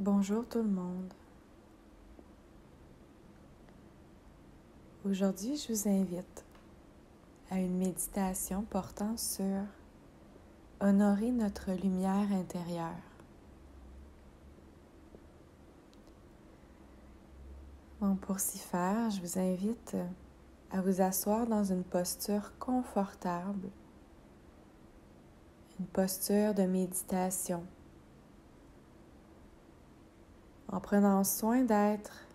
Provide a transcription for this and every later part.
Bonjour tout le monde. Aujourd'hui, je vous invite à une méditation portant sur honorer notre lumière intérieure. Donc, pour s'y faire, je vous invite à vous asseoir dans une posture confortable, une posture de méditation, en prenant soin d'être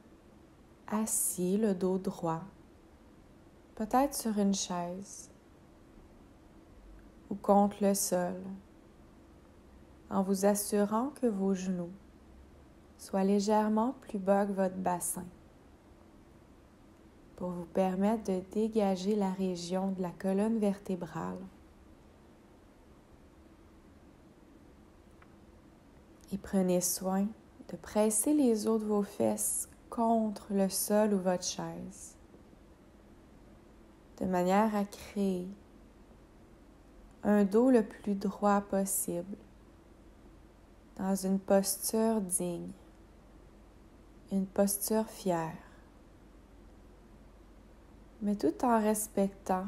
assis, le dos droit, peut-être sur une chaise ou contre le sol, en vous assurant que vos genoux soient légèrement plus bas que votre bassin pour vous permettre de dégager la région de la colonne vertébrale et prenez soin de presser les os de vos fesses contre le sol ou votre chaise de manière à créer un dos le plus droit possible dans une posture digne, une posture fière, mais tout en respectant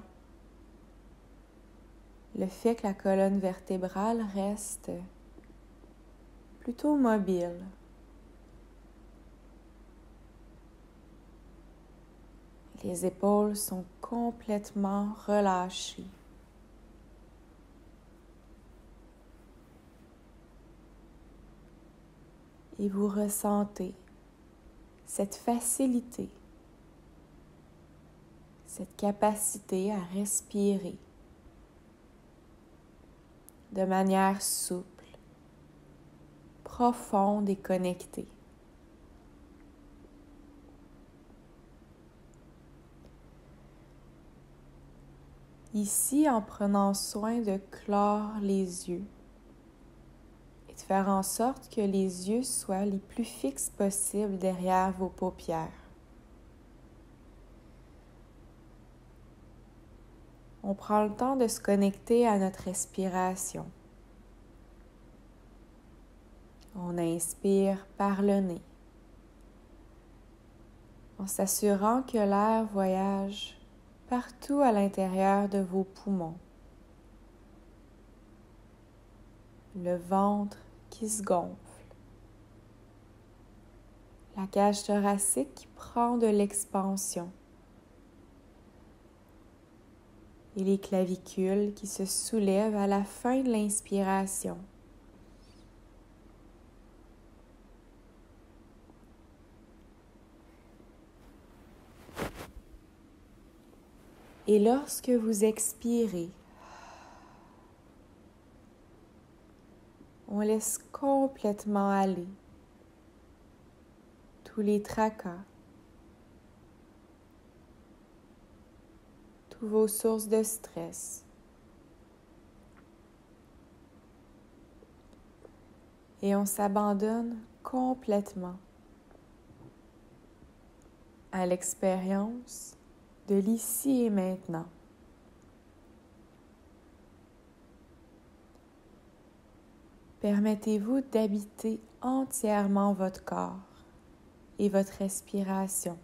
le fait que la colonne vertébrale reste plutôt mobile. Les épaules sont complètement relâchées. Et vous ressentez cette facilité, cette capacité à respirer de manière souple, profonde et connectée. Ici, en prenant soin de clore les yeux et de faire en sorte que les yeux soient les plus fixes possibles derrière vos paupières. On prend le temps de se connecter à notre respiration. On inspire par le nez, en s'assurant que l'air voyage partout à l'intérieur de vos poumons. Le ventre qui se gonfle, la cage thoracique qui prend de l'expansion et les clavicules qui se soulèvent à la fin de l'inspiration. Et lorsque vous expirez, on laisse complètement aller tous les tracas, toutes vos sources de stress. Et on s'abandonne complètement à l'expérience de l'ici et maintenant. Permettez-vous d'habiter entièrement votre corps et votre respiration,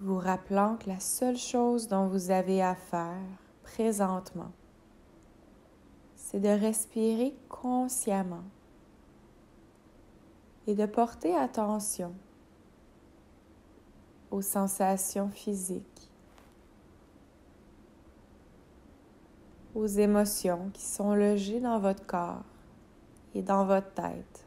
vous rappelant que la seule chose dont vous avez à faire présentement, c'est de respirer consciemment et de porter attention aux sensations physiques, aux émotions qui sont logées dans votre corps et dans votre tête.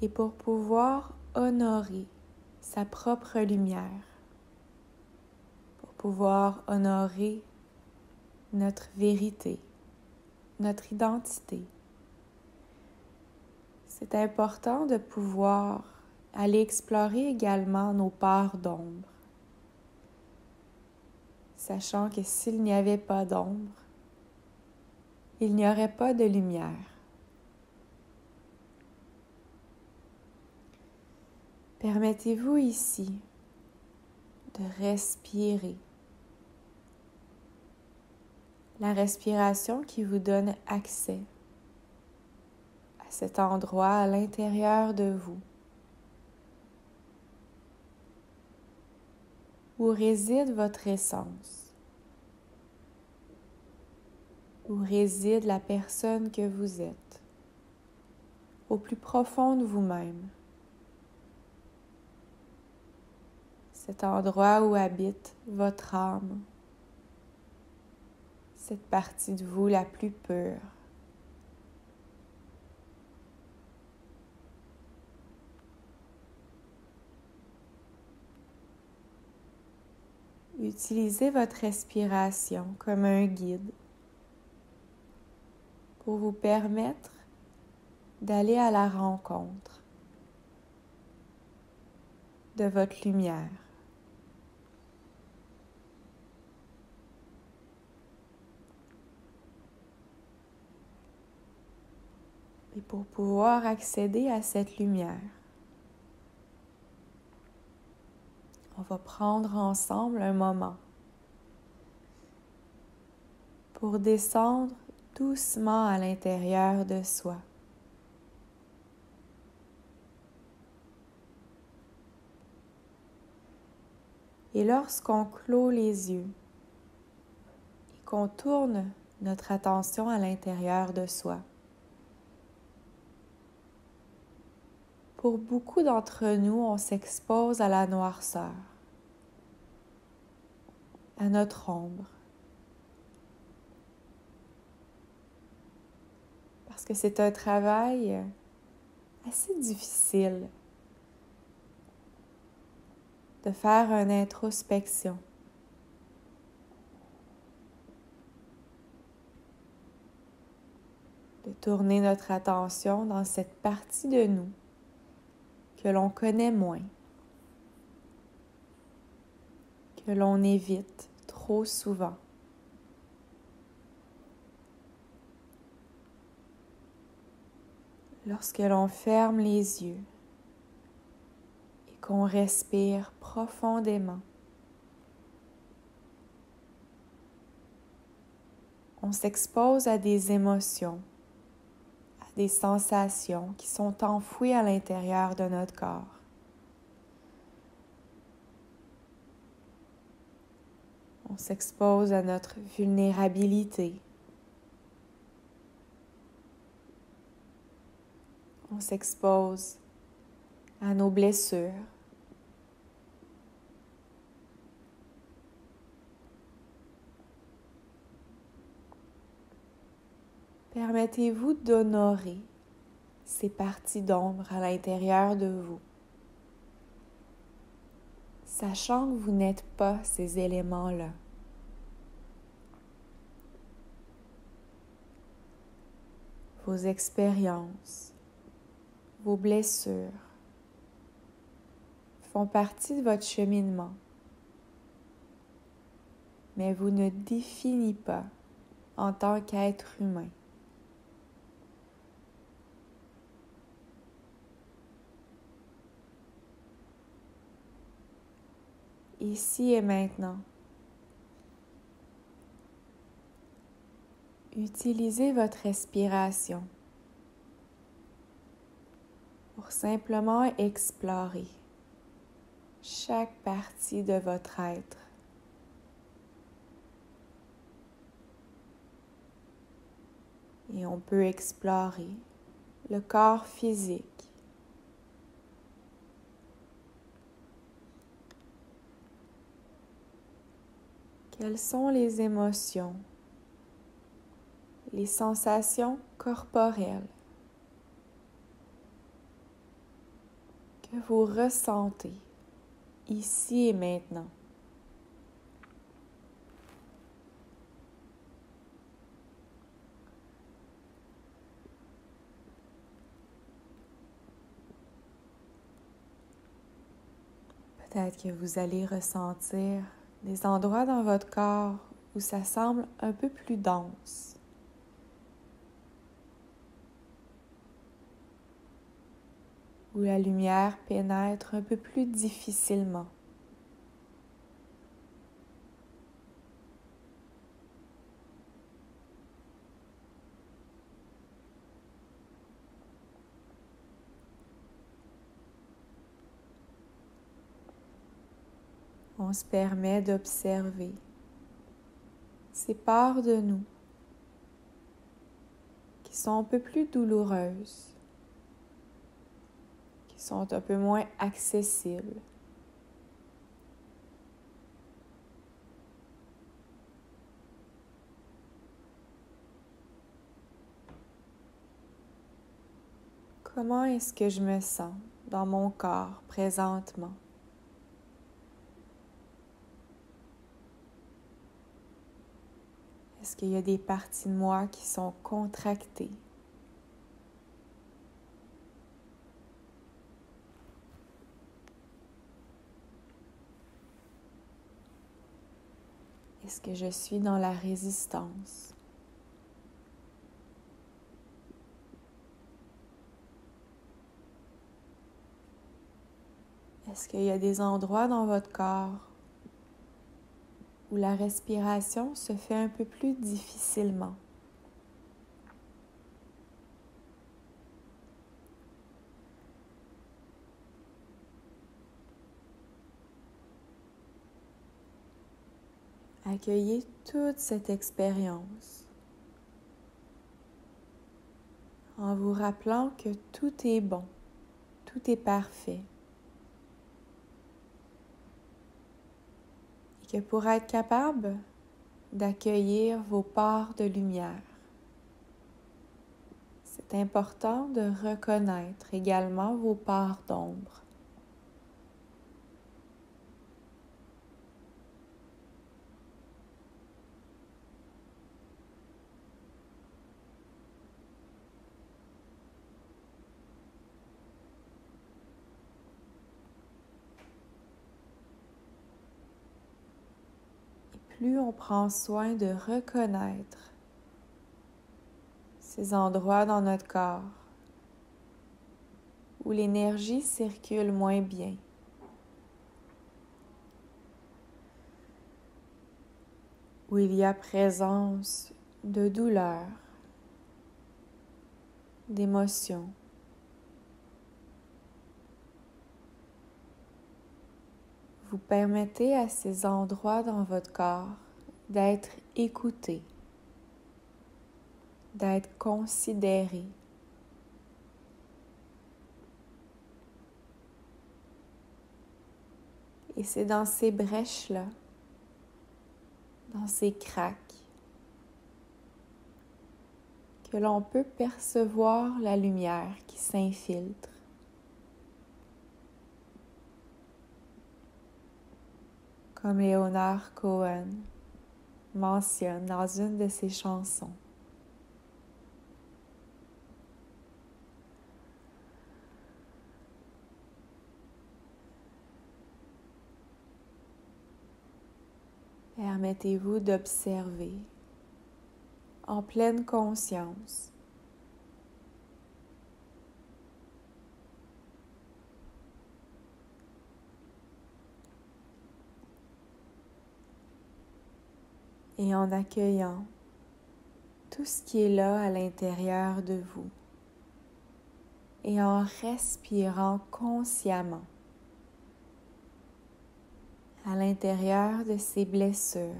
Et pour pouvoir honorer sa propre lumière, pour pouvoir honorer notre vérité, notre identité, c'est important de pouvoir aller explorer également nos parts d'ombre, sachant que s'il n'y avait pas d'ombre, il n'y aurait pas de lumière. Permettez-vous ici de respirer. La respiration qui vous donne accès à cet endroit à l'intérieur de vous, où réside votre essence, où réside la personne que vous êtes, au plus profond de vous-même. Cet endroit où habite votre âme, cette partie de vous la plus pure. Utilisez votre respiration comme un guide pour vous permettre d'aller à la rencontre de votre lumière. Et pour pouvoir accéder à cette lumière, on va prendre ensemble un moment pour descendre doucement à l'intérieur de soi. Et lorsqu'on clôt les yeux et qu'on tourne notre attention à l'intérieur de soi, pour beaucoup d'entre nous, on s'expose à la noirceur, à notre ombre. Parce que c'est un travail assez difficile de faire une introspection. De tourner notre attention dans cette partie de nous que l'on connaît moins, que l'on évite trop souvent. Lorsque l'on ferme les yeux et qu'on respire profondément, on s'expose à des émotions, à des sensations qui sont enfouies à l'intérieur de notre corps. On s'expose à notre vulnérabilité. On s'expose à nos blessures. Permettez-vous d'honorer ces parties d'ombre à l'intérieur de vous, sachant que vous n'êtes pas ces éléments-là. Vos expériences, vos blessures font partie de votre cheminement, mais vous ne définissez pas en tant qu'être humain. Ici et maintenant, utilisez votre respiration pour simplement explorer chaque partie de votre être. Et on peut explorer le corps physique. Quelles sont les émotions, les sensations corporelles que vous ressentez ici et maintenant? Peut-être que vous allez ressentir des endroits dans votre corps où ça semble un peu plus dense, où la lumière pénètre un peu plus difficilement. On se permet d'observer ces parts de nous qui sont un peu plus douloureuses, qui sont un peu moins accessibles. Comment est-ce que je me sens dans mon corps présentement? Est-ce qu'il y a des parties de moi qui sont contractées? Est-ce que je suis dans la résistance? Est-ce qu'il y a des endroits dans votre corps où la respiration se fait un peu plus difficilement? Accueillez toute cette expérience en vous rappelant que tout est bon, tout est parfait. Et que pour être capable d'accueillir vos parts de lumière, c'est important de reconnaître également vos parts d'ombre. Plus on prend soin de reconnaître ces endroits dans notre corps où l'énergie circule moins bien, où il y a présence de douleur, d'émotions, vous permettez à ces endroits dans votre corps d'être écoutés, d'être considérés. Et c'est dans ces brèches-là, dans ces craques, que l'on peut percevoir la lumière qui s'infiltre. Comme Leonard Cohen mentionne dans une de ses chansons. Permettez-vous d'observer en pleine conscience et en accueillant tout ce qui est là à l'intérieur de vous et en respirant consciemment à l'intérieur de ces blessures,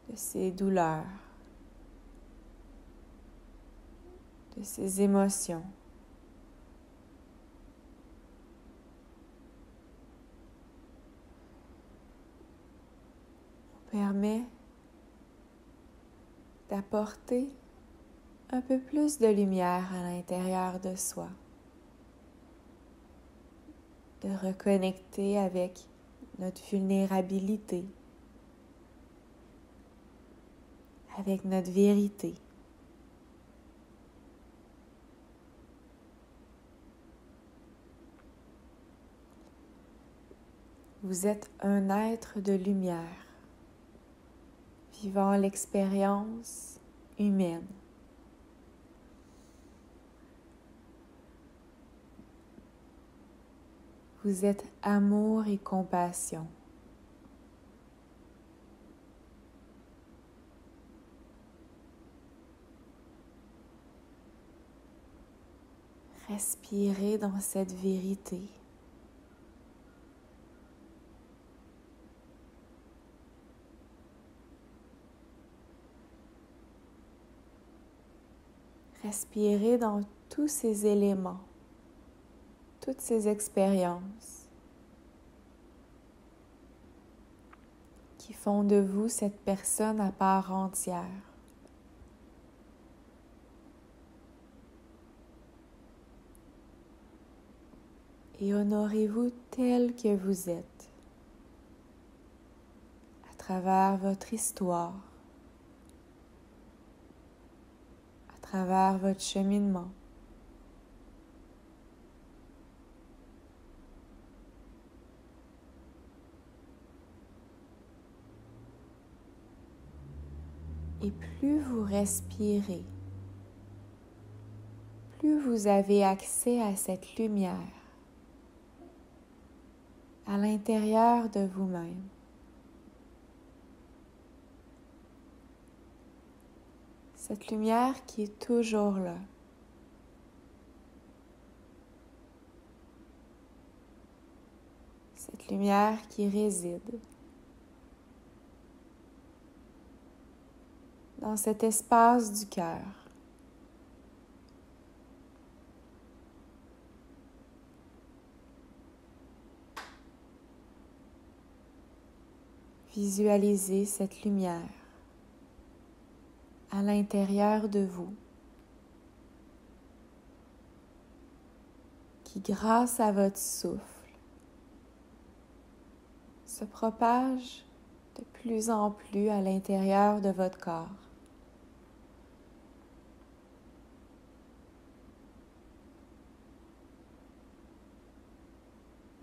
de ces douleurs, de ces émotions. On permet d'apporter un peu plus de lumière à l'intérieur de soi, de reconnecter avec notre vulnérabilité, avec notre vérité. Vous êtes un être de lumière, vivant l'expérience humaine. Vous êtes amour et compassion. Respirez dans cette vérité. Respirez dans tous ces éléments, toutes ces expériences qui font de vous cette personne à part entière. Et honorez-vous tel que vous êtes, à travers votre histoire, à travers votre cheminement. Et plus vous respirez, plus vous avez accès à cette lumière à l'intérieur de vous-même. Cette lumière qui est toujours là. Cette lumière qui réside dans cet espace du cœur. Visualisez cette lumière à l'intérieur de vous qui, grâce à votre souffle, se propage de plus en plus à l'intérieur de votre corps.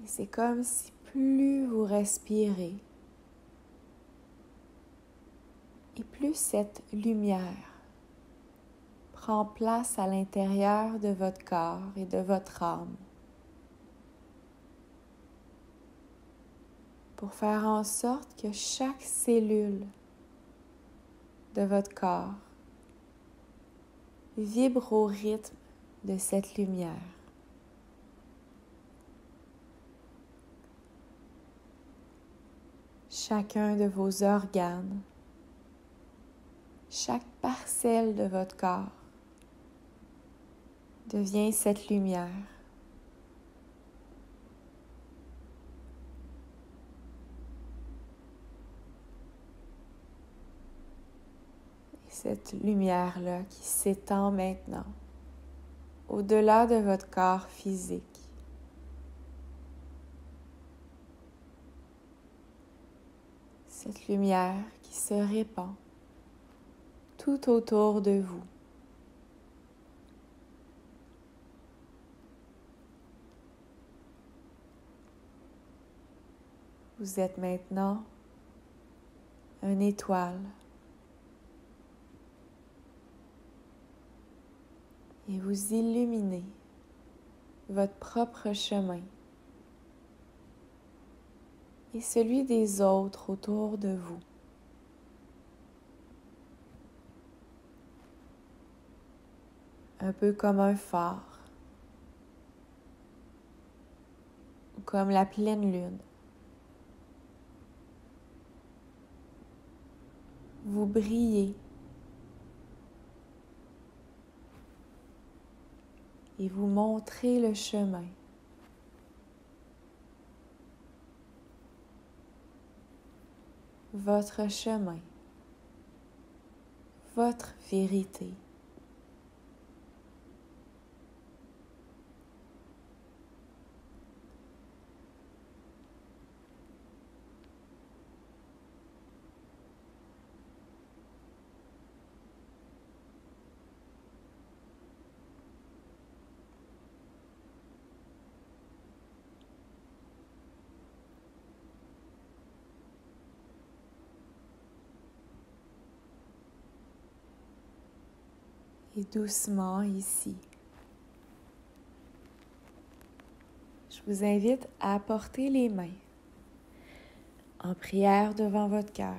Et c'est comme si plus vous respirez, et plus cette lumière prend place à l'intérieur de votre corps et de votre âme pour faire en sorte que chaque cellule de votre corps vibre au rythme de cette lumière. Chacun de vos organes, chaque parcelle de votre corps devient cette lumière. Et cette lumière-là qui s'étend maintenant au-delà de votre corps physique. Cette lumière qui se répand tout autour de vous. Vous êtes maintenant une étoile et vous illuminez votre propre chemin et celui des autres autour de vous. Un peu comme un phare ou comme la pleine lune. Vous brillez et vous montrez le chemin. Votre chemin, votre vérité. Et doucement ici, je Je vous invite à porter les mains en prière devant votre cœur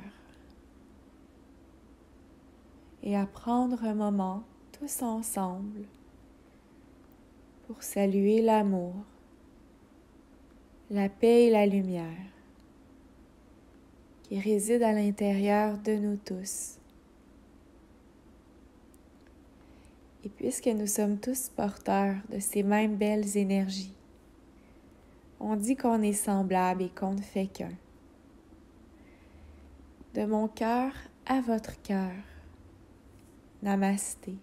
et à prendre un moment tous ensemble pour saluer l'amour, la paix et la lumière qui résident à l'intérieur de nous tous. Et puisque nous sommes tous porteurs de ces mêmes belles énergies, on dit qu'on est semblable et qu'on ne fait qu'un. De mon cœur à votre cœur, Namasté.